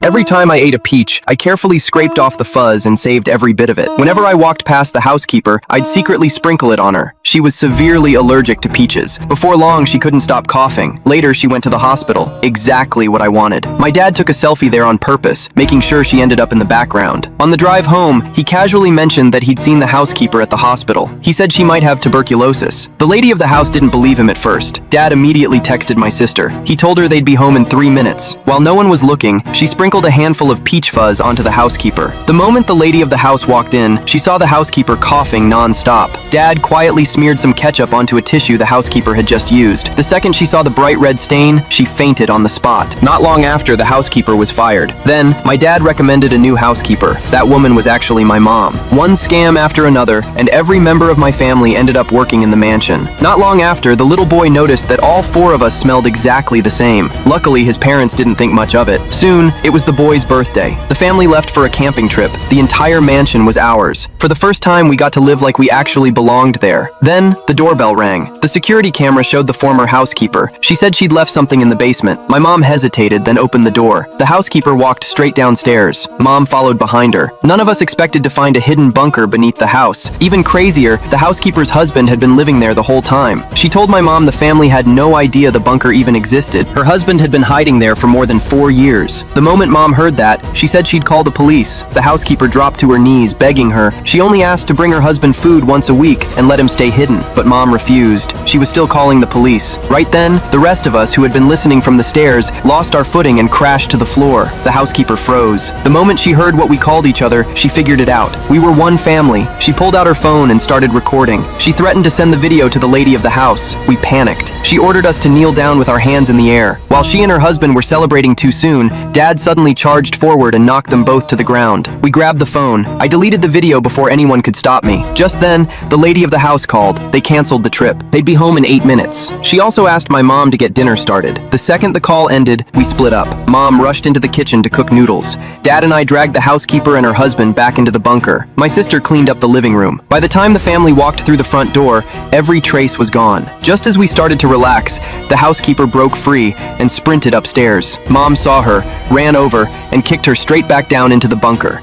Every time I ate a peach, I carefully scraped off the fuzz and saved every bit of it. Whenever I walked past the housekeeper, I'd secretly sprinkle it on her. She was severely allergic to peaches. Before long, she couldn't stop coughing. Later, she went to the hospital. Exactly what I wanted. My dad took a selfie there on purpose, making sure she ended up in the background. On the drive home, he casually mentioned that he'd seen the housekeeper at the hospital. He said she might have tuberculosis. The lady of the house didn't believe him at first. Dad immediately texted my sister. He told her they'd be home in 3 minutes. While no one was looking, she sprinkled a handful of peach fuzz onto the housekeeper. The moment the lady of the house walked in, she saw the housekeeper coughing non-stop. Dad quietly smeared some ketchup onto a tissue the housekeeper had just used. The second she saw the bright red stain, she fainted on the spot. Not long after, the housekeeper was fired. Then, my dad recommended a new housekeeper. That woman was actually my mom. One scam after another, and every member of my family ended up working in the mansion. Not long after, the little boy noticed that all 4 of us smelled exactly the same. Luckily, his parents didn't think much of it. Soon, it was the boy's birthday. The family left for a camping trip. The entire mansion was ours. For the first time, we got to live like we actually belonged there. Then, the doorbell rang. The security camera showed the former housekeeper. She said she'd left something in the basement. My mom hesitated, then opened the door. The housekeeper walked straight downstairs. Mom followed behind her. None of us expected to find a hidden bunker beneath the house. Even crazier, the housekeeper's husband had been living there the whole time. She told my mom the family had no idea the bunker even existed. Her husband had been hiding there for more than 4 years. The moment Mom heard that, she said she'd call the police. The housekeeper dropped to her knees, begging her. She only asked to bring her husband food once a week and let him stay hidden. But Mom refused. She was still calling the police. Right then, the rest of us who had been listening from the stairs lost our footing and crashed to the floor. The housekeeper froze. The moment she heard what we called each other, she figured it out. We were one family. She pulled out her phone and started recording. She threatened to send the video to the lady of the house. We panicked. She ordered us to kneel down with our hands in the air. While she and her husband were celebrating too soon, Dad suddenly charged forward and knocked them both to the ground. We grabbed the phone. I deleted the video before anyone could stop me. Just then, the lady of the house called. They canceled the trip. They'd be home in 8 minutes. She also asked my mom to get dinner started. The second the call ended, we split up. Mom rushed into the kitchen to cook noodles. Dad and I dragged the housekeeper and her husband back into the bunker. My sister cleaned up the living room. By the time the family walked through the front door, every trace was gone. Just as we started to relax, the housekeeper broke free and sprinted upstairs. Mom saw her, ran over, and kicked her straight back down into the bunker.